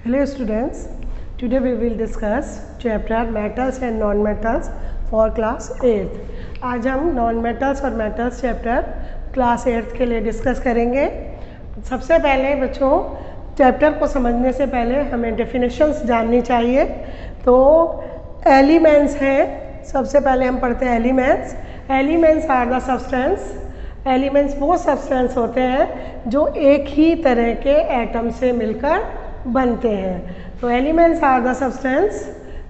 Hello students, today we will discuss chapter metals and non-metals for class 8th। आज हम non-metals और metals chapter class 8th के लिए discuss करेंगे। सबसे पहले बच्चों चैप्टर को समझने से पहले हमें डेफिनेशंस जाननी चाहिए। तो एलिमेंट्स हैं, सबसे पहले हम पढ़ते हैं elements. Elements are the substance. Elements वो सब्सटेंस होते हैं जो एक ही तरह के एटम से मिलकर बनते हैं। तो elements are the substance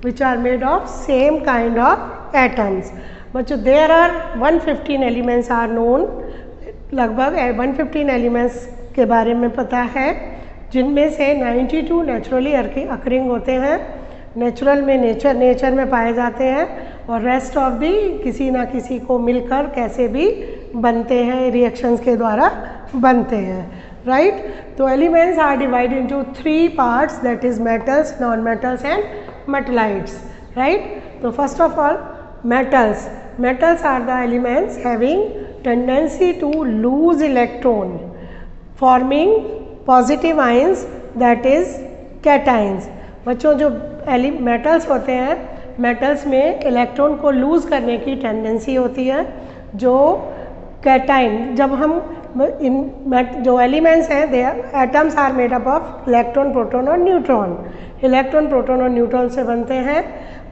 which are made of same kind of atoms. बच्चों there are 115 elements are known. लगभग 115 एलिमेंट्स के बारे में पता है, जिनमें से 92 नेचुरली अकरिंग होते हैं, नेचुरल में नेचर में पाए जाते हैं, और रेस्ट ऑफ दी किसी ना किसी को मिलकर कैसे भी बनते हैं, रिएक्शंस के द्वारा बनते हैं, राइट। तो elements are divided into 3 parts, that is metals, non metals and metalloids, right. तो first of all metals. Metals are the elements having tendency to lose electron forming positive ions, that is cations. बच्चों जो metals होते हैं, metals में electron को loose करने की tendency होती है, जो कैटाइन। जब हम जो एलिमेंट्स हैं, they atoms are made up of electron, proton और न्यूट्रॉन। इलेक्ट्रॉन, प्रोटॉन और न्यूट्रॉन से बनते हैं,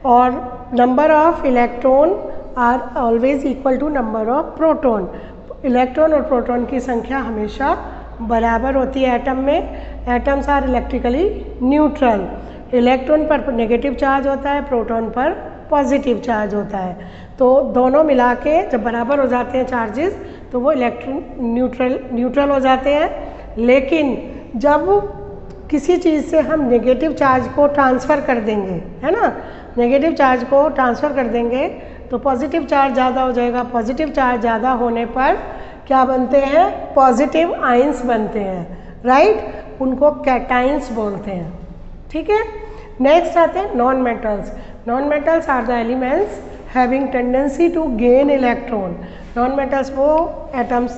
और number of electron are always equal to number of proton. Electron और प्रोटॉन की संख्या हमेशा बराबर होती है एटम में। Atoms are electrically neutral. Electron पर नेगेटिव चार्ज होता है, प्रोटॉन पर पॉजिटिव चार्ज होता है। तो दोनों मिला के जब बराबर हो जाते हैं चार्जेस, तो वो इलेक्ट्रॉन न्यूट्रल हो जाते हैं। लेकिन जब किसी चीज़ से हम नेगेटिव चार्ज को ट्रांसफ़र कर देंगे, है ना, नेगेटिव चार्ज को ट्रांसफ़र कर देंगे, तो पॉजिटिव चार्ज ज़्यादा हो जाएगा। पॉजिटिव चार्ज ज़्यादा होने पर क्या बनते हैं? पॉजिटिव आयंस बनते हैं, राइट। उनको कैटाइंस बोलते हैं, ठीक है। नेक्स्ट आते हैं non metals. Non metals are the elements having tendency to gain electron. Non metals वो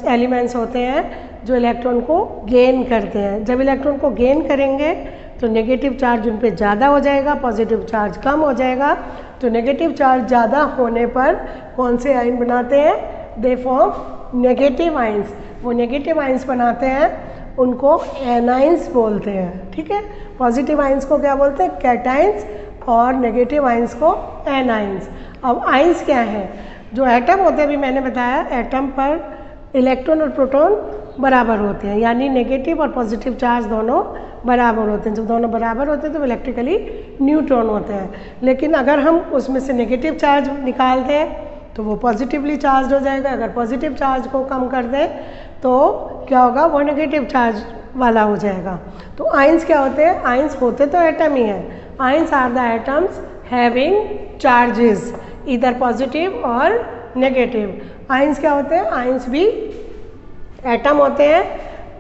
एलिमेंट्स होते हैं जो इलेक्ट्रॉन को गेन करते हैं। जब इलेक्ट्रॉन को गेन करेंगे तो नेगेटिव चार्ज उन पे ज़्यादा हो जाएगा, पॉजिटिव चार्ज कम हो जाएगा। तो नेगेटिव चार्ज ज़्यादा होने पर कौन से आयन बनाते हैं? They form negative ions. वो नेगेटिव आयंस बनाते हैं, उनको एनाइंस बोलते हैं, ठीक है। पॉजिटिव आयंस को क्या बोलते हैं? कैटाइंस, और नेगेटिव आयंस को एनाइंस। अब आयंस क्या है? जो एटम होते हैं, अभी मैंने बताया, एटम पर इलेक्ट्रॉन और प्रोटॉन बराबर होते हैं, यानी नेगेटिव और पॉजिटिव चार्ज दोनों बराबर होते हैं। जब दोनों बराबर होते हैं तो इलेक्ट्रिकली न्यूट्रॉन होते हैं। लेकिन अगर हम उसमें से नेगेटिव चार्ज निकाल दें तो वो पॉजिटिवली चार्ज हो जाएगा। अगर पॉजिटिव चार्ज को कम कर दें तो क्या होगा? वो नेगेटिव चार्ज वाला हो जाएगा। तो आयंस क्या होते हैं? आयंस होते तो एटम ही हैं। Ions are the atoms having charges, इधर पॉजिटिव और नेगेटिव। आयंस क्या होते हैं? आयंस भी एटम होते हैं,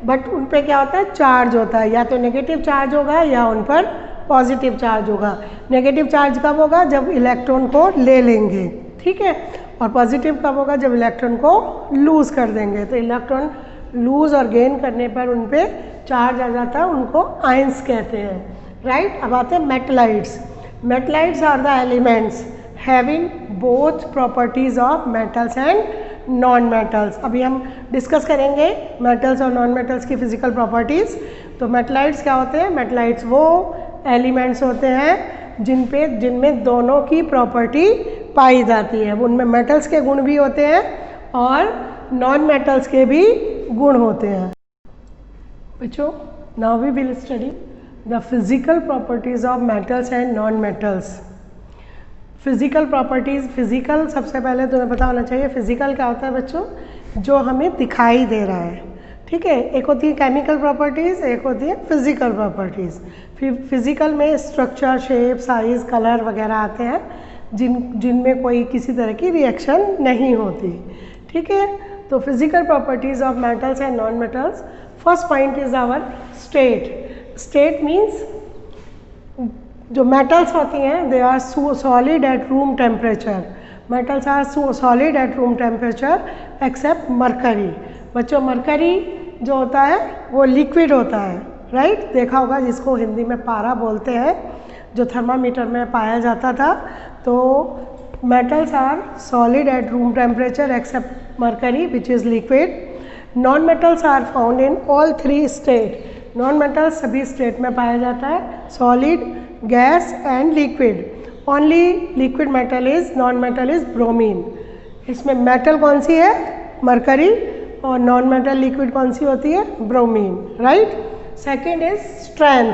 बट उन पे क्या होता है? चार्ज होता है। या तो नेगेटिव चार्ज होगा या उन पर पॉजिटिव चार्ज होगा। नेगेटिव चार्ज कब होगा? जब इलेक्ट्रॉन को ले लेंगे, ठीक है। और पॉजिटिव कब होगा? जब इलेक्ट्रॉन को लूज़ कर देंगे। तो इलेक्ट्रॉन लूज़ और गेन करने पर उन पे चार्ज आ जाता है, उनको आयंस कहते हैं, राइट। अब आते हैं metalloids. Metalloids are the elements having both properties of metals and non metals. अभी हम डिस्कस करेंगे मेटल्स और नॉन मेटल्स की फिजिकल प्रॉपर्टीज़। तो मेटलाइट्स क्या होते हैं? मेटलाइट्स वो एलिमेंट्स होते हैं जिनमें दोनों की प्रॉपर्टी पाई जाती है। उनमें मेटल्स के गुण भी होते हैं और नॉन मेटल्स के भी गुण होते हैं। बच्चों, now we will study the physical properties of metals and non metals. Physical properties, physical सबसे पहले तुम्हें पता होना चाहिए फिजिकल क्या होता है बच्चों? जो हमें दिखाई दे रहा है, ठीक है। एक होती है केमिकल प्रॉपर्टीज़, एक होती है फिजिकल प्रॉपर्टीज़। फिजिकल में स्ट्रक्चर, शेप, साइज, कलर वगैरह आते हैं जिनमें कोई किसी तरह की रिएक्शन नहीं होती, ठीक है। तो physical properties of metals and non metals. First point is our state. State means जो मेटल्स होती हैं, they are solid at room temperature. Metals are solid at room temperature except mercury. बच्चों, मरकरी जो होता है वो लिक्विड होता है, राइट, देखा होगा, जिसको हिंदी में पारा बोलते हैं, जो थर्मामीटर में पाया जाता था। तो metals are solid at room temperature except mercury which is liquid. Non metals are found in all 3 state. Non metals सभी स्टेट में पाया जाता है, solid, gas and liquid. Only liquid metal is, non metal is bromine. इसमें metal कौन सी है? Mercury. और नॉन मेटल लिक्विड कौन सी होती है? Bromine, right. Second is strength,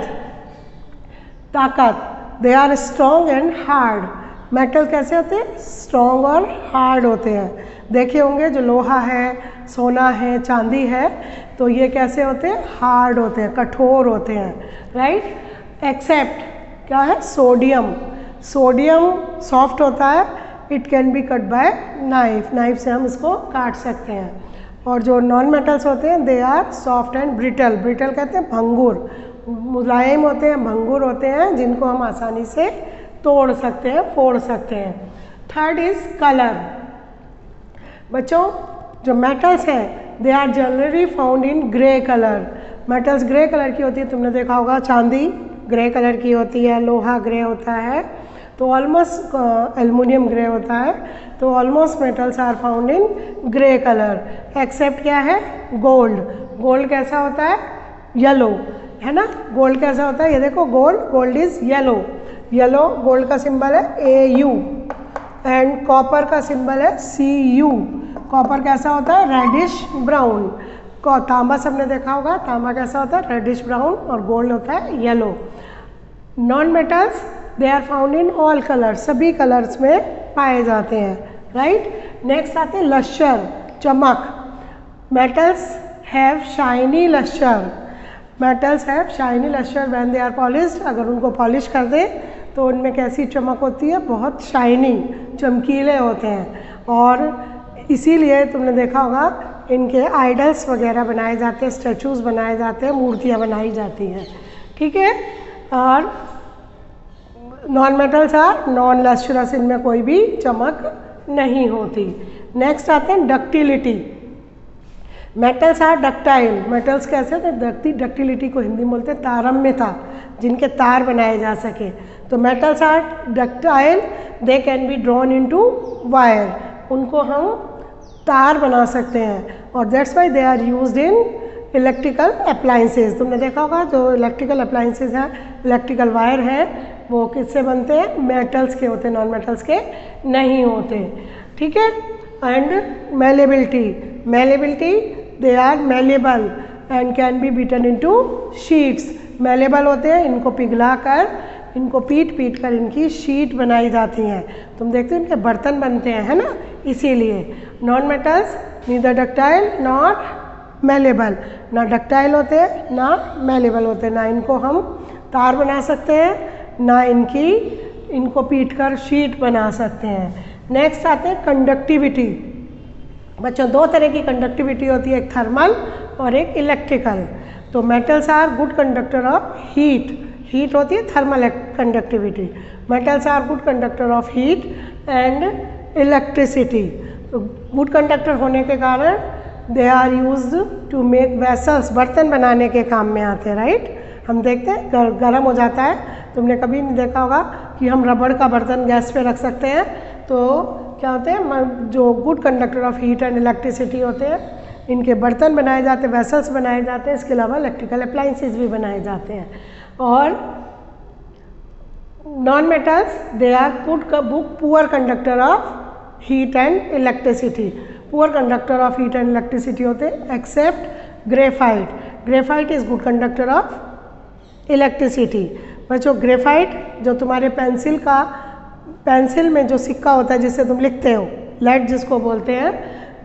ताकत। They are strong and hard. Metal कैसे होते हैं? स्ट्रॉन्ग और हार्ड होते हैं। देखे होंगे जो लोहा है, सोना है, चांदी है, तो ये कैसे होते हैं? हार्ड होते हैं, कठोर होते हैं, राइट। एक्सेप्ट क्या है? सोडियम। सोडियम सॉफ्ट होता है, it can be cut by knife. Knife से हम इसको काट सकते हैं। और जो नॉन मेटल्स होते हैं they are soft and brittle. Brittle कहते हैं भंगुर, मुलायम होते हैं, भंगुर होते हैं, जिनको हम आसानी से तोड़ सकते हैं, फोड़ सकते हैं। Third is colour. बच्चों जो मेटल्स हैं they are generally found in grey colour. Metals grey colour की होती है, तुमने देखा होगा चांदी ग्रे कलर की होती है, लोहा ग्रे होता है, तो ऑलमोस्ट एल्युमिनियम ग्रे होता है। तो almost metals are found in grey colour except क्या है? गोल्ड। गोल्ड कैसा होता है? येलो, है ना। गोल्ड कैसा होता है? ये देखो gold, gold is yellow. Yellow gold का सिंबल है AU। एंड कॉपर का सिंबल है CU। कॉपर कैसा होता है? Reddish brown. तांबा सबने देखा होगा, तांबा कैसा होता है? Reddish brown. और गोल्ड होता है yellow. Non metals they are found in all colours, सभी कलर्स में पाए जाते हैं, राइट। नेक्स्ट आते हैं लश्चर, चमक। Metals have shiny lustre. Metals have shiny lustre when they are polished. अगर उनको पॉलिश कर दें तो उनमें कैसी चमक होती है? बहुत शाइनी, चमकीले होते हैं। और इसीलिए तुमने देखा होगा इनके आइडल्स वगैरह बनाए जाते हैं, स्टैचूज़ बनाए जाते हैं, मूर्तियाँ बनाई जाती हैं, ठीक है। और non metals are non lustrous, इनमें कोई भी चमक नहीं होती। नेक्स्ट आते हैं ductility. Metals are ductile. Metals कैसे होते हैं? डक्टिलिटी को हिंदी में बोलते हैं तारम्यता, जिनके तार बनाए जा सके। तो metals are ductile, they can be drawn into wire. उनको हम तार बना सकते हैं। और that's why they are used in electrical appliances. तुमने देखा होगा जो इलेक्ट्रिकल अप्लायंसेज हैं, इलेक्ट्रिकल वायर है, वो किससे बनते हैं? मेटल्स के होते हैं, नॉन मेटल्स के नहीं होते, ठीक है। And malleability, malleability they are malleable and can be beaten into sheets. Malleable होते हैं, इनको पिघलाकर, इनको पीट कर इनकी शीट बनाई जाती हैं। तुम देखते हो इनके बर्तन बनते हैं, है ना, इसीलिए। Non metals neither ductile not malleable, ना डक्टाइल होते हैं ना मेलेबल होते हैं, ना इनको हम तार बना सकते हैं, ना इनको पीटकर शीट बना सकते हैं। नेक्स्ट आते हैं कंडक्टिविटी। बच्चों दो तरह की कंडक्टिविटी होती है, एक थर्मल और एक इलेक्ट्रिकल। तो metals are good conductor of heat. Heat होती है thermal conductivity. Metals are good conductor of heat and electricity. तो गुड कंडक्टर होने के कारण they are used to make vessels, बर्तन बनाने के काम में आते हैं, राइट। हम देखते हैं गर्म हो जाता है, तुमने कभी नहीं देखा होगा कि हम रबड़ का बर्तन गैस पे रख सकते हैं, तो क्या होते हैं, जो good conductor of heat and electricity होते हैं, इनके बर्तन बनाए जाते हैं, वेसल्स बनाए जाते हैं। इसके अलावा इलेक्ट्रिकल अप्लायंसेज भी बनाए जाते हैं। और non metals they are poor conductor of heat and electricity. Poor conductor of heat and electricity होते हैं except graphite. Graphite is good conductor of electricity. बच्चों ग्रेफाइट जो तुम्हारे पेंसिल में जो सिक्का होता है जिससे तुम लिखते हो, लेड जिसको बोलते हैं,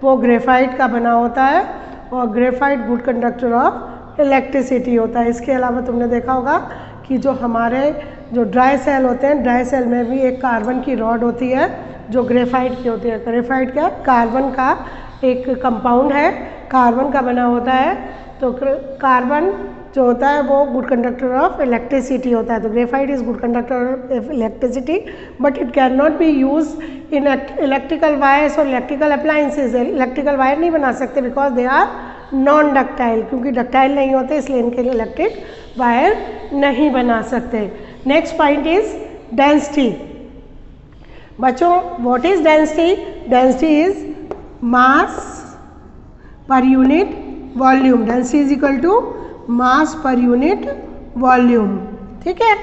वो ग्रेफाइट का बना होता है। और graphite good conductor of electricity होता है। इसके अलावा तुमने देखा होगा कि जो हमारे जो ड्राई सेल होते हैं, ड्राई सेल में भी एक कार्बन की रॉड होती है जो ग्रेफाइट की होती है। ग्रेफाइट क्या है? कार्बन का एक कंपाउंड है, कार्बन का बना होता है। तो कार्बन जो होता है वो गुड कंडक्टर ऑफ इलेक्ट्रिसिटी होता है। तो graphite is good conductor of electricity, but it can not be use in electrical wires और इलेक्ट्रिकल अप्लायंसेज। इलेक्ट्रिकल वायर नहीं बना सकते because they are non ductile, क्योंकि डक्टाइल नहीं होते इसलिए इनके लिए इलेक्ट्रिक वायर नहीं बना सकते। Next point is density. बच्चों what is density? Density is mass per unit volume. Density is equal to mass per unit volume. ठीक है,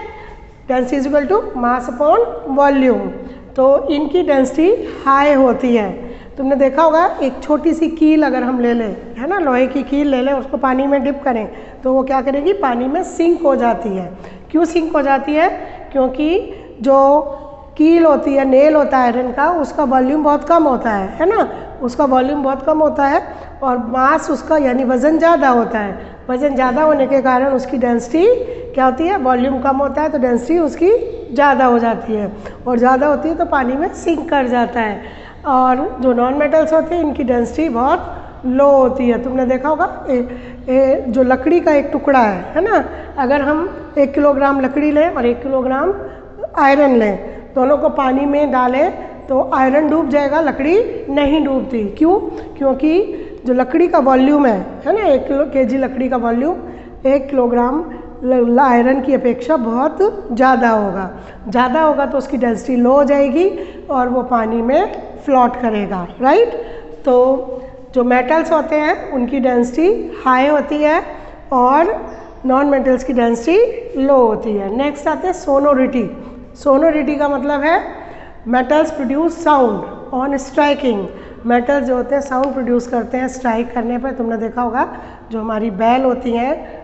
density is equal to mass upon volume. तो इनकी डेंसिटी हाई होती है। तुमने देखा होगा एक छोटी सी कील अगर हम ले लें, है ना, लोहे की कील ले लें, उसको पानी में डिप करें तो वो क्या करेगी, पानी में सिंक हो जाती है। क्यों सिंक हो जाती है? क्योंकि जो कील होती है, नेल होता है आयरन का, उसका वॉल्यूम बहुत कम होता है ना, उसका वॉल्यूम बहुत कम होता है और मास उसका यानी वज़न ज़्यादा होता है। वज़न ज़्यादा होने के कारण उसकी डेंसिटी क्या होती है, वॉल्यूम कम होता है तो डेंसिटी उसकी ज़्यादा हो जाती है, और ज़्यादा होती है तो पानी में सिंक कर जाता है। और जो नॉन मेटल्स होते हैं इनकी डेंसिटी बहुत लो होती है। तुमने देखा होगा जो लकड़ी का एक टुकड़ा है ना, अगर हम 1 किलोग्राम लकड़ी लें और 1 किलोग्राम आयरन लें, दोनों को पानी में डालें तो आयरन डूब जाएगा, लकड़ी नहीं डूबती। क्यों? क्योंकि जो लकड़ी का वॉल्यूम है ना, 1 केजी लकड़ी का वॉल्यूम 1 किलोग्राम आयरन की अपेक्षा बहुत ज़्यादा होगा तो उसकी डेंसिटी लो हो जाएगी और वो पानी में फ्लोट करेगा, राइट। तो जो मेटल्स होते हैं उनकी डेंसिटी हाई होती है और नॉन मेटल्स की डेंसिटी लो होती है। नेक्स्ट आते हैं सोनोरिटी। सोनोरिटी का मतलब है metals produce sound on striking. Metals जो होते हैं साउंड प्रोड्यूस करते हैं स्ट्राइक करने पर। तुमने देखा होगा जो हमारी बैल होती हैं,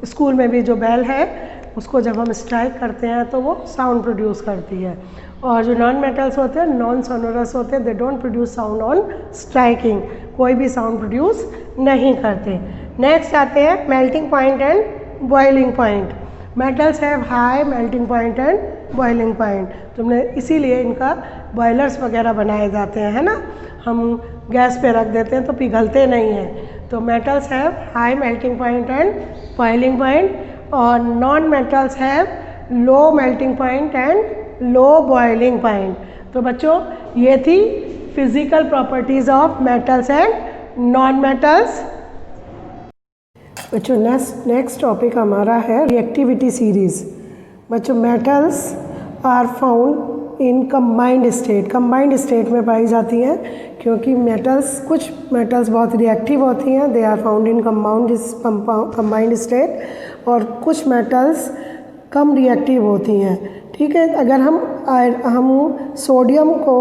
स्कूल में भी जो बैल है उसको जब हम स्ट्राइक करते हैं तो वो साउंड प्रोड्यूस करती है। और जो नॉन मेटल्स होते हैं नॉन सोनोरस होते हैं, they don't produce sound on striking, कोई भी साउंड प्रोड्यूस नहीं करते। नेक्स्ट आते हैं melting point and boiling point. Metals have high melting point and boiling point. तुमने इसीलिए इनका बॉयलर्स वगैरह बनाए जाते हैं, है ना, हम गैस पे रख देते हैं तो पिघलते नहीं हैं। तो metals have high melting point and boiling point और non metals have low melting point and low boiling point. तो बच्चों ये थी physical properties of metals and non metals. बच्चों नेक्स्ट टॉपिक हमारा है रिएक्टिविटी सीरीज। बच्चों metals are found in combined state. Combined state में पाई जाती हैं क्योंकि कुछ मेटल्स बहुत रिएक्टिव होती हैं, they are found in combined state, और कुछ मेटल्स कम रिएक्टिव होती हैं। ठीक है, अगर हम सोडियम को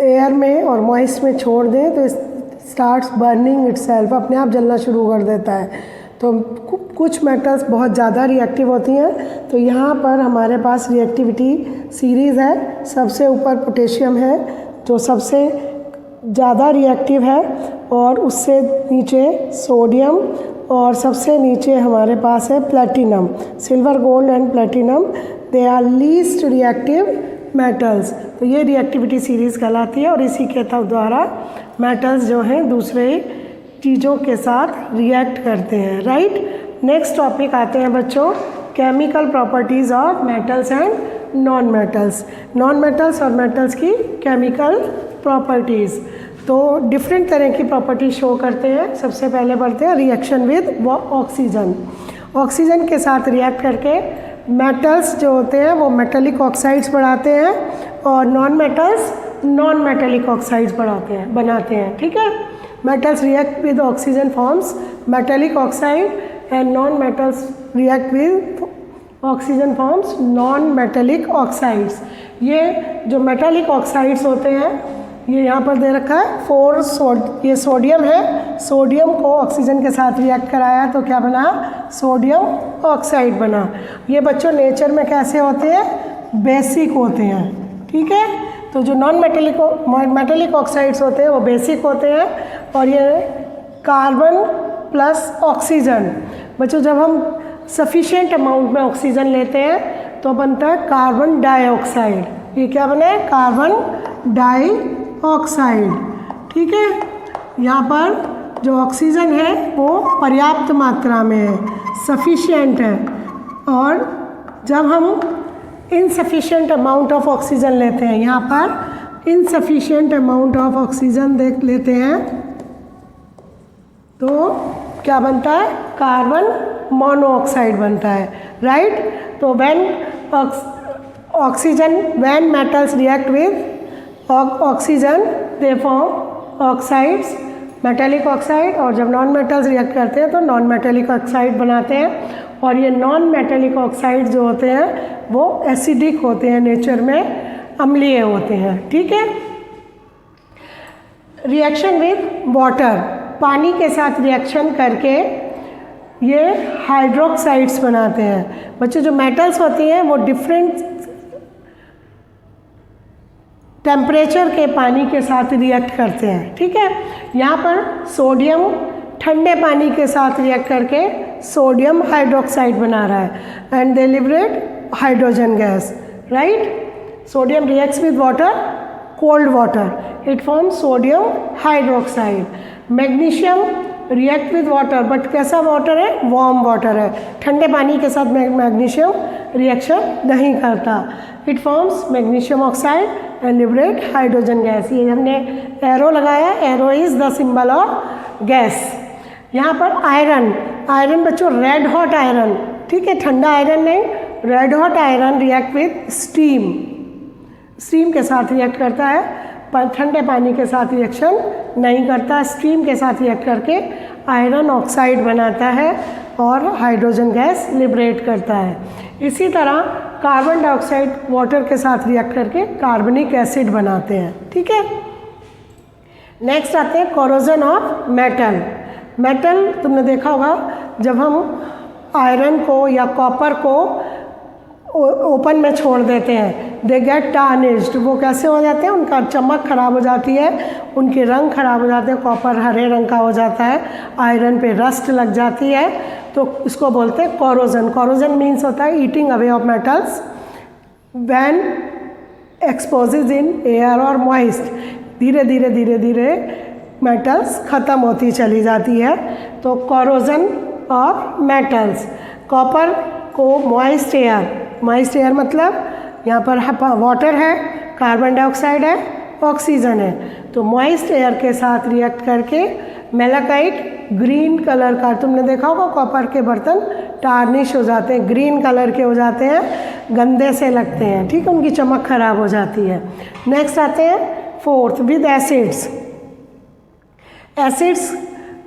एयर में और मॉइस्ट में छोड़ दें तो स्टार्ट्स बर्निंग इटसेल्फ, अपने आप जलना शुरू कर देता है। तो कुछ मेटल्स बहुत ज़्यादा रिएक्टिव होती हैं। तो यहाँ पर हमारे पास रिएक्टिविटी सीरीज़ है। सबसे ऊपर पोटेशियम है जो सबसे ज़्यादा रिएक्टिव है, और उससे नीचे सोडियम, और सबसे नीचे हमारे पास है platinum. Silver, gold and platinum they are least reactive metals. तो ये रिएक्टिविटी सीरीज़ कहलाती है और इसी के द्वारा मेटल्स जो हैं दूसरे चीज़ों के साथ रिएक्ट करते हैं, राइट। नेक्स्ट टॉपिक आते हैं बच्चों chemical properties of metals and non metals. Non metals और मेटल्स की केमिकल प्रॉपर्टीज़। तो डिफरेंट तरह की प्रॉपर्टी शो करते हैं। सबसे पहले पढ़ते हैं रिएक्शन विद ऑक्सीजन। ऑक्सीजन के साथ रिएक्ट करके मेटल्स जो होते हैं वो मेटेलिक ऑक्साइड्स बनाते हैं और non metals non metallic oxides बनाते हैं। ठीक है, metals react with oxygen forms metallic oxide and non metals react with oxygen forms non metallic oxides. ये जो मेटेलिक ऑक्साइड्स होते हैं ये यहाँ पर दे रखा है ये सोडियम है। सोडियम को ऑक्सीजन के साथ रिएक्ट कराया तो क्या बना, सोडियम ऑक्साइड बना। ये बच्चों नेचर में कैसे होते हैं, बेसिक होते हैं। ठीक है, तो जो नॉन मेटेलिक ऑक्साइड्स होते हैं वो बेसिक होते हैं, और ये कार्बन प्लस ऑक्सीजन। बच्चों जब हम सफिशिएंट अमाउंट में ऑक्सीजन लेते हैं तो बनता है कार्बन डाइऑक्साइड। ये क्या बना है, कार्बन डाइऑक्साइड। ठीक है, यहाँ पर जो ऑक्सीजन है वो पर्याप्त मात्रा में है, सफिशिएंट है, और जब हम इनसफिशिएंट अमाउंट ऑफ ऑक्सीजन लेते हैं, यहाँ पर इनसफिशिएंट अमाउंट ऑफ ऑक्सीजन लेते हैं तो क्या बनता है, कार्बन मोनोऑक्साइड बनता है, राइट। तो when oxygen, when metals react with oxygen they form oxides, metallic oxide, और जब नॉन मेटल्स रिएक्ट करते हैं तो नॉन मेटेलिक ऑक्साइड बनाते हैं। और ये नॉन मेटेलिक ऑक्साइड जो होते हैं वो एसिडिक होते हैं, नेचर में अम्लीय होते हैं, ठीक है। रिएक्शन विद वाटर, पानी के साथ रिएक्शन करके ये हाइड्रोक्साइड्स बनाते हैं। बच्चों जो मेटल्स होती हैं वो डिफरेंट टेम्परेचर के पानी के साथ रिएक्ट करते हैं, ठीक है। यहाँ पर सोडियम ठंडे पानी के साथ रिएक्ट करके सोडियम हाइड्रोक्साइड बना रहा है and they liberate hydrogen gas, right. Sodium reacts with water, cold water, it forms sodium hydroxide. Magnesium react with water, but कैसा वाटर है, वार्म वाटर है, ठंडे पानी के साथ मैग्नीशियम रिएक्शन नहीं करता, it forms magnesium oxide and liberate hydrogen gas. ये हमने एरो लगाया, arrow is the symbol of gas. यहाँ पर आयरन, आयरन बच्चों रेड हॉट आयरन, ठीक है, ठंडा आयरन नहीं, red hot iron react with steam, steam के साथ रिएक्ट करता है, पर ठंडे पानी के साथ रिएक्शन नहीं करता, स्टीम के साथ रिएक्ट करके आयरन ऑक्साइड बनाता है और हाइड्रोजन गैस लिबरेट करता है। इसी तरह कार्बन डाइऑक्साइड वाटर के साथ रिएक्ट करके कार्बनिक एसिड बनाते हैं, ठीक है। नेक्स्ट आते हैं कोरोजन ऑफ मेटल। मेटल तुमने देखा होगा, जब हम आयरन को या कॉपर को ओपन में छोड़ देते हैं, दे गेट टार्निश्ड, वो कैसे हो जाते हैं, उनका चमक खराब हो जाती है, उनके रंग खराब हो जाते हैं, कॉपर हरे रंग का हो जाता है, आयरन पे रस्ट लग जाती है, तो इसको बोलते हैं कोरोजन। कोरोजन मीन्स होता है eating away of metals when exposes in air और मॉइस्ट, धीरे धीरे धीरे धीरे मेटल्स ख़त्म होती चली जाती है, तो कोरोजन ऑफ मेटल्स। कॉपर को मॉइस्ट एयर मतलब यहाँ पर वाटर है, कार्बन डाइऑक्साइड है, ऑक्सीजन है, तो मॉइस्ट एयर के साथ रिएक्ट करके मेलाकाइट ग्रीन कलर का, तुमने देखा होगा कॉपर के बर्तन टार्निश हो जाते हैं, ग्रीन कलर के हो जाते हैं, गंदे से लगते हैं, ठीक है, उनकी चमक खराब हो जाती है। नेक्स्ट आते हैं फोर्थ विद एसिड्स। एसिड्स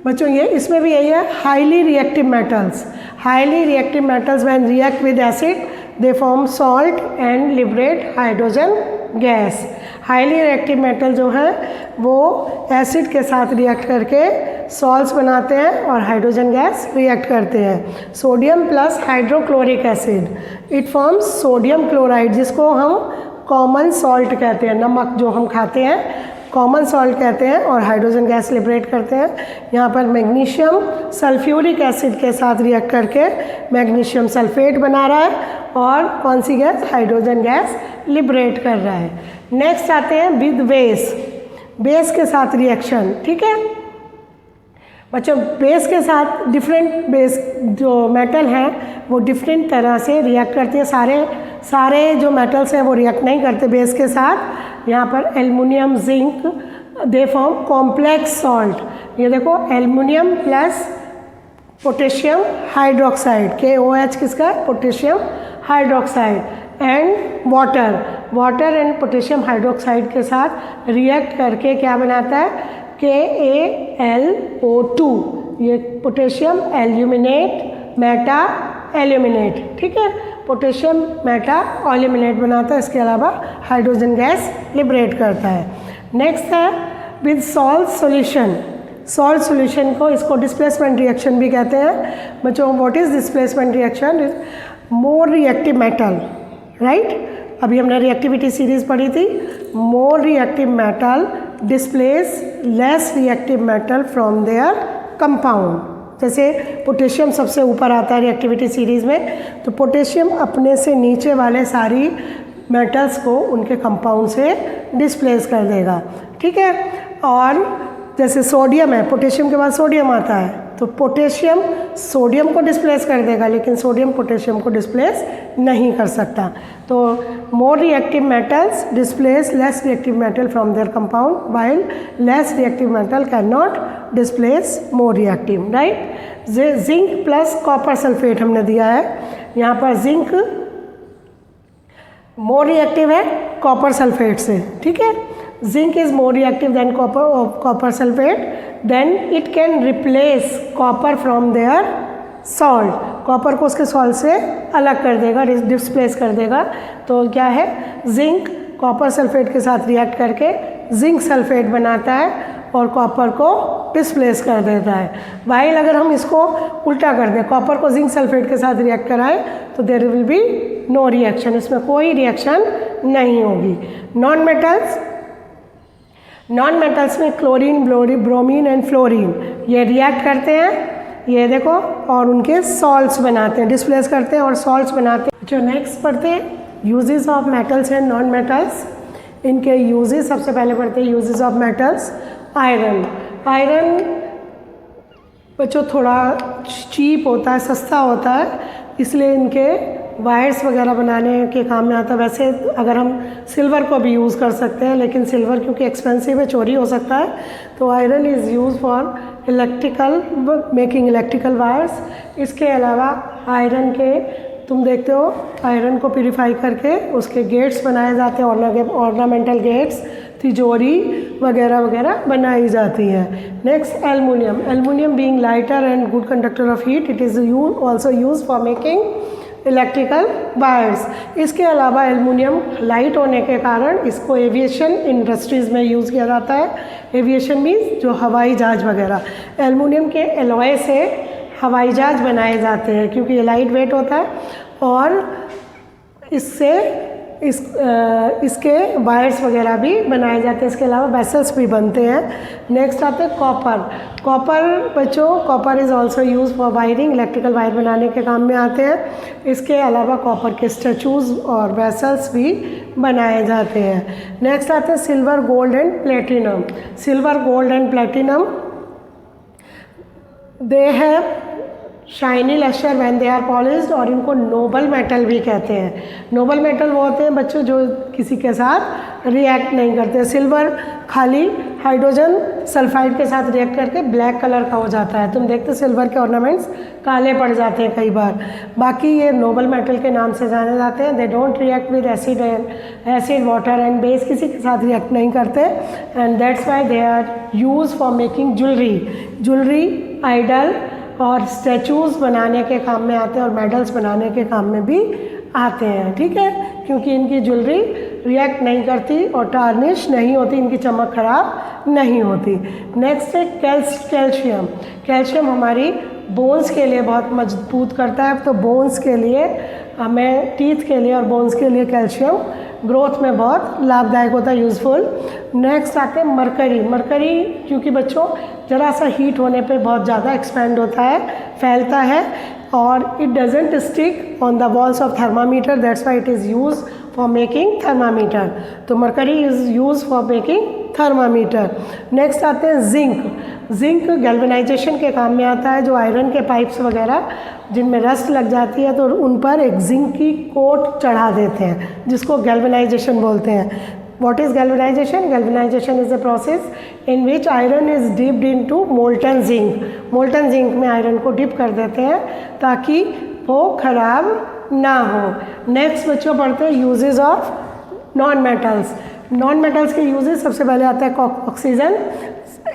बच्चों ये इसमें भी यही है, highly reactive metals. Highly reactive metals when react with acid they form salt and liberate hydrogen gas. Highly reactive metal जो है वो एसिड के साथ रिएक्ट करके सॉल्ट्स बनाते हैं और हाइड्रोजन गैस रिएक्ट करते हैं। Sodium plus hydrochloric acid, it forms sodium chloride, जिसको हम कॉमन सॉल्ट कहते हैं, नमक जो हम खाते हैं कॉमन सॉल्ट कहते हैं, और हाइड्रोजन गैस लिबरेट करते हैं। यहाँ पर मैग्नीशियम सल्फ्यूरिक एसिड के साथ रिएक्ट करके मैग्नीशियम सल्फेट बना रहा है और कौन सी गैस, हाइड्रोजन गैस लिबरेट कर रहा है। नेक्स्ट आते हैं विद बेस। बेस के साथ रिएक्शन, ठीक है बच्चों, बेस के साथ डिफरेंट बेस जो मेटल हैं वो डिफरेंट तरह से रिएक्ट करते हैं। सारे जो मेटल्स हैं वो रिएक्ट नहीं करते बेस के साथ। यहाँ पर aluminium, zinc, they form complex salt. ये देखो aluminium plus potassium hydroxide, KOH किसका है, potassium hydroxide, and water and potassium hydroxide के साथ रिएक्ट करके क्या बनाता है, KaLO2। ये पोटेशियम एल्यूमिनेट मेटा एल्यूमिनेट, ठीक है, पोटेशियम मेटा एल्यूमिनेट बनाता है, इसके अलावा हाइड्रोजन गैस लिबरेट करता है। नेक्स्ट है with salt solution. Salt solution को इसको डिस्प्लेसमेंट रिएक्शन भी कहते हैं। बच्चों what is displacement reaction, is more reactive metal, right. अभी हमने रिएक्टिविटी सीरीज पढ़ी थी, more reactive metal displace less reactive metal from their compound. जैसे पोटेशियम सबसे ऊपर आता है रिएक्टिविटी सीरीज़ में, तो पोटेशियम अपने से नीचे वाले सारी मेटल्स को उनके कंपाउंड से डिस्प्लेस कर देगा, ठीक है। और जैसे सोडियम है, पोटेशियम के बाद सोडियम आता है, तो पोटेशियम सोडियम को डिस्प्लेस कर देगा, लेकिन सोडियम पोटेशियम को डिस्प्लेस नहीं कर सकता। तो more reactive metals displace less reactive metal from their compound, while less reactive metal can not displace more reactive, right. Zinc plus copper sulphate हमने दिया है, यहाँ पर जिंक मोर रिएक्टिव है कॉपर सल्फेट से, ठीक है। Zinc is more reactive than copper sulphate, then it can replace copper from their salt, copper को उसके सॉल्ट से अलग कर देगा, डिस्प्लेस कर देगा। तो क्या है, जिंक कॉपर सल्फेट के साथ रिएक्ट करके जिंक सल्फेट बनाता है और कॉपर को डिस्प्लेस कर देता है। वाइल अगर हम इसको उल्टा कर दें, कॉपर को जिंक सल्फेट के साथ रिएक्ट कराएं, तो there will be no reaction, इसमें कोई रिएक्शन नहीं होगी। नॉन मेटल्स में क्लोरीन, ब्रोमीन एंड फ्लोरीन ये रिएक्ट करते हैं, ये देखो, और उनके सॉल्ट्स बनाते हैं, डिस्प्लेस करते हैं और सॉल्ट्स बनाते हैं। जो नेक्स्ट पढ़ते हैं uses of metals and non metals, इनके यूजेस सबसे पहले पढ़ते हैं यूजेस ऑफ मेटल्स। आयरन बच्चों थोड़ा चीप होता है, सस्ता होता है, इसलिए इनके वायर्स वगैरह बनाने के काम में आता है। वैसे अगर हम सिल्वर को भी यूज़ कर सकते हैं, लेकिन सिल्वर क्योंकि एक्सपेंसिव है, चोरी हो सकता है, तो iron is use for making electrical wires. इसके अलावा आयरन के तुम देखते हो, आयरन को प्यूरिफाई करके उसके गेट्स बनाए जाते हैं, ऑर्नामेंटल गेट्स, तिजोरी वगैरह वगैरह बनाई जाती हैं। Next aluminium being lighter and good conductor of heat, it is also use for making electrical wires. इसके अलावा एल्युमिनियम लाइट होने के कारण इसको एविएशन इंडस्ट्रीज़ में यूज़ किया जाता है। एविएशन मीन्स जो हवाई जहाज वगैरह, एल्युमिनियम के एलॉय से हवाई जहाज बनाए जाते हैं, क्योंकि ये लाइट वेट होता है और इससे इसके वायर्स वगैरह भी बनाए जाते हैं। इसके अलावा वेसल्स भी बनते हैं। नेक्स्ट आते हैं कॉपर बच्चों, copper is also use for wiring, electrical wire बनाने के काम में आते हैं। इसके अलावा कॉपर के स्टैचूज़ और वेसल्स भी बनाए जाते हैं। नेक्स्ट आते हैं silver, gold and platinum. Silver, gold and platinum they have shiny lustre when they are polished, और इनको नोबल मेटल भी कहते हैं। नोबल मेटल वो होते हैं बच्चों जो किसी के साथ रिएक्ट नहीं करते। सिल्वर खाली हाइड्रोजन सल्फाइड के साथ रिएक्ट करके ब्लैक कलर का हो जाता है, तुम देखते सिल्वर के ऑर्नामेंट्स काले पड़ जाते हैं कई बार। बाकी ये नोबल मेटल के नाम से जाने जाते हैं। They don't react with acid water and base, किसी के साथ रिएक्ट नहीं करते, and that's why they are use for making jewellery, idol और स्टैचूज़ बनाने के काम में आते हैं, और मेडल्स बनाने के काम में भी आते हैं, ठीक है, क्योंकि इनकी ज्वेलरी रिएक्ट नहीं करती और टार्निश नहीं होती, इनकी चमक खराब नहीं होती। नेक्स्ट है कैल्शियम हमारी बोन्स के लिए बहुत मजबूत करता है, तो बोन्स के लिए हमें, टीथ के लिए और बोन्स के लिए कैल्शियम ग्रोथ में बहुत लाभदायक होता है, यूज़फुल। नेक्स्ट आते हैं मरकरी क्योंकि बच्चों ज़रा सा हीट होने पे बहुत ज़्यादा एक्सपेंड होता है, फैलता है, और it doesn't stick on the walls of thermometer, that's why it is use for making thermometer. तो mercury is use for making thermometer. Next आते हैं जिंक गैल्वेनाइजेशन के काम में आता है। जो आयरन के पाइप्स वगैरह जिनमें रस्ट लग जाती है, तो उन पर एक जिंक की कोट चढ़ा देते हैं, जिसको गैल्वेनाइजेशन बोलते हैं। What is galvanization? Galvanization is a process in which iron is dipped into molten zinc. Molten zinc में आयरन को डिप कर देते हैं ताकि वो खराब ना हो। नेक्स्ट बच्चों पढ़ते हैं यूजेस ऑफ नॉन मेटल्स के यूजेस। सबसे पहले आता है oxygen.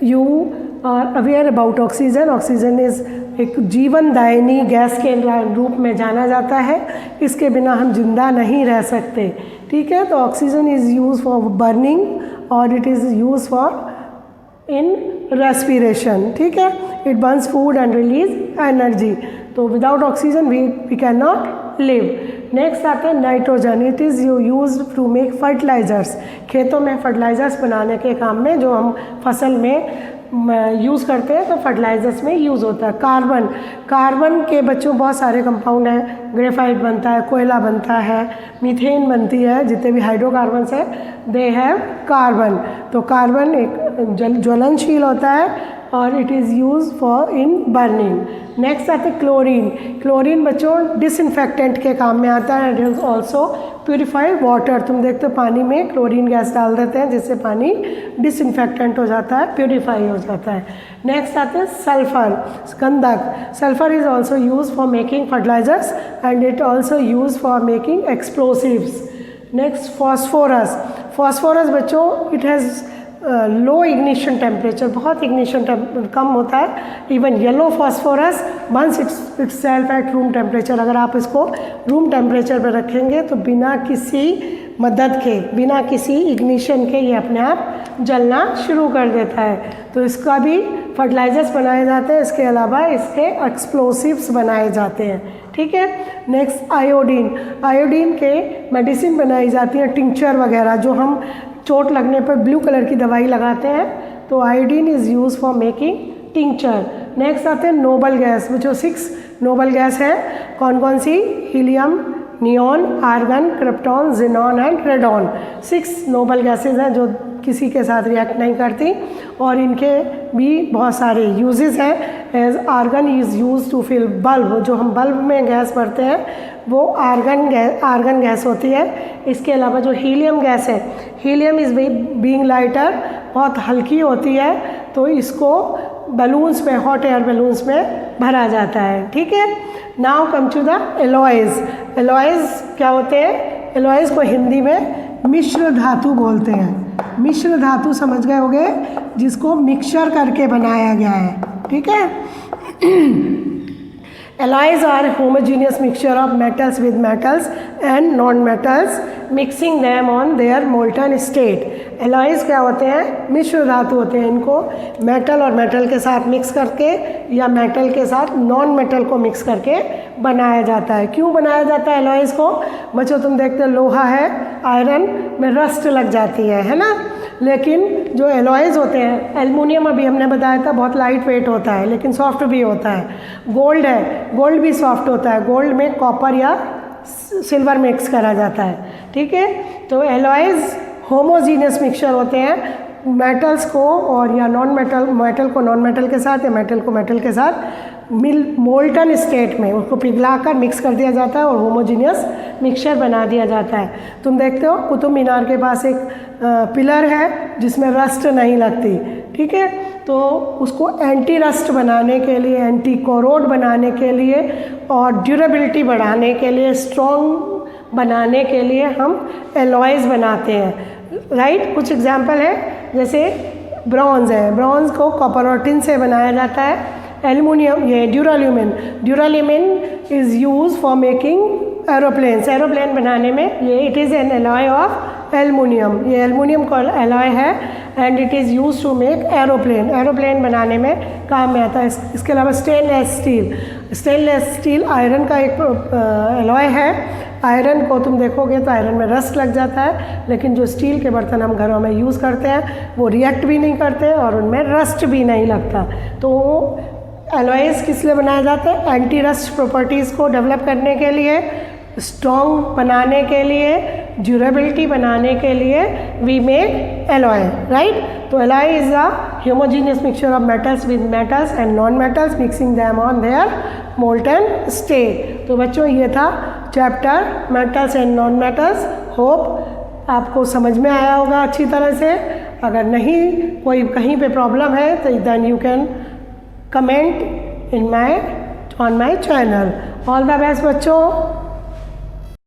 You are aware about oxygen. Oxygen is एक जीवनदायिनी गैस के रूप में जाना जाता है, इसके बिना हम जिंदा नहीं रह सकते, ठीक है। तो oxygen is use for burning और it is use for in respiration, ठीक है। It burns food and release energy. तो without oxygen we can not live. Next आते हैं nitrogen. It is used to make fertilisers. खेतों में fertilisers बनाने के काम में जो हम फसल में यूज़ करते हैं, तो फर्टिलाइज़र्स में यूज़ होता है। कार्बन के बच्चों बहुत सारे कंपाउंड हैं। ग्रेफाइट बनता है, कोयला बनता है, मीथेन बनती है, जितने भी हाइड्रोकार्बन्स हैं दे हैव कार्बन। तो कार्बन एक ज्वलनशील होता है और it is use for in burning. Next आते हैं क्लोरीन। क्लोरीन बच्चों डिसइंफेक्टेंट के काम में आता है। It is also purify water. तुम देखते हो पानी में क्लोरीन गैस डाल देते हैं जिससे पानी डिसइंफेक्टेंट हो जाता है, प्योरीफाई हो जाता है। नेक्स्ट आते हैं सल्फर, गंधक। Sulphur is also use for making fertilisers and it also use for making explosives. Next phosphorus. Phosphorus बच्चों it has low ignition temperature, बहुत इग्निशन कम होता है। Even yellow phosphorus burns itself at room temperature. अगर आप इसको room temperature पर रखेंगे तो बिना किसी मदद के, बिना किसी इग्निशन के ये अपने आप जलना शुरू कर देता है। तो इसका भी फर्टिलाइजर्स बनाए जाते हैं, इसके अलावा इसके एक्सप्लोसिव्स बनाए जाते हैं। ठीक है। Next iodine. आयोडीन के मेडिसिन बनाई जाती है, टिंचर वगैरह, जो हम चोट लगने पर ब्लू कलर की दवाई लगाते हैं, तो iodine is use for making tincture. Next आते हैं नोबल गैस, जो 6 नोबल गैस है। कौन कौन सी? Helium, neon, argon, krypton, xenon and radon. 6 noble gases हैं जो किसी के साथ रिएक्ट नहीं करती और इनके भी बहुत सारे यूजेस हैं। As argon is use to fill bulb, जो हम बल्ब में गैस भरते हैं वो आर्गन गैस होती है। इसके अलावा जो हीलियम गैस है, हीलियम इज़ बीइंग लाइटर, बहुत हल्की होती है, तो इसको बलून्स में, हॉट एयर बलून्स में भरा जाता है। ठीक है। Now come to the alloys. Alloys क्या होते हैं? एलॉयज़ को हिंदी में मिश्र धातु बोलते हैं। मिश्र धातु समझ गए होंगे, जिसको मिक्सचर करके बनाया गया है। ठीक है। Alloys are homogeneous mixture of metals with metals and non-metals, mixing them on their molten state. Alloys क्या होते हैं? मिश्र धातु होते हैं। इनको मेटल और मेटल के साथ मिक्स करके या मेटल के साथ नॉन मेटल को मिक्स करके बनाया जाता है। क्यों बनाया जाता है एलॉयज़ को? बच्चों तुम देखते हो लोहा है, आयरन में रस्ट लग जाती है ना। लेकिन जो एलॉयज़ होते हैं, एल्युमिनियम अभी हमने बताया था बहुत लाइट वेट होता है लेकिन सॉफ्ट भी होता है। गोल्ड है, गोल्ड भी सॉफ्ट होता है। गोल्ड में कॉपर या सिल्वर मिक्स करा जाता है। ठीक है। तो एलॉयज़ होमोजीनियस मिक्सचर होते हैं, मेटल्स को और या नॉन मेटल, मेटल को नॉन मेटल के साथ या मेटल को मेटल के साथ मोल्टन स्टेट में उसको पिघलाकर मिक्स कर दिया जाता है और होमोजीनियस मिक्सचर बना दिया जाता है। तुम देखते हो कुतुब मीनार के पास एक पिलर है जिसमें रस्ट नहीं लगती। ठीक है। तो उसको एंटी रस्ट बनाने के लिए, एंटी कोरोड बनाने के लिए और ड्यूरेबिलिटी बढ़ाने के लिए, स्ट्रॉन्ग बनाने के लिए हम एलॉयज़ बनाते हैं। राइट। कुछ एग्जाम्पल है, जैसे ब्रॉन्ज़ है, ब्रॉन्ज़ को कॉपर और टिन से बनाया जाता है। एल्युमिनियम, ये duralumin, duralumin is use for making aeroplanes. Aeroplane बनाने में ये it is an alloy of aluminium, ये एल्युमिनियम का एलॉय है and it is use to make aeroplane. Aeroplane बनाने में काम में आता है। इसके अलावा stainless steel, stainless steel iron का एक एलॉय है। आयरन को तुम देखोगे तो आयरन में रस्ट लग जाता है, लेकिन जो स्टील के बर्तन हम घरों में यूज़ करते हैं वो रिएक्ट भी नहीं करते और उनमें रस्ट भी नहीं लगता। तो एलॉयज़ किस लिए बनाए जाते हैं? एंटी रस्ट प्रॉपर्टीज़ को डेवलप करने के लिए, स्ट्रॉन्ग बनाने के लिए, ड्यूरेबिलिटी बनाने के लिए वी मेक एलॉय। राइट। तो alloy is a homogeneous mixture of metals with metals and non metals, mixing them on their molten state. तो बच्चों ये था chapter metals and non metals. Hope आपको समझ में आया होगा अच्छी तरह से। अगर नहीं कोई कहीं पे प्रॉब्लम है तो then you can comment on my channel. All the best बच्चों।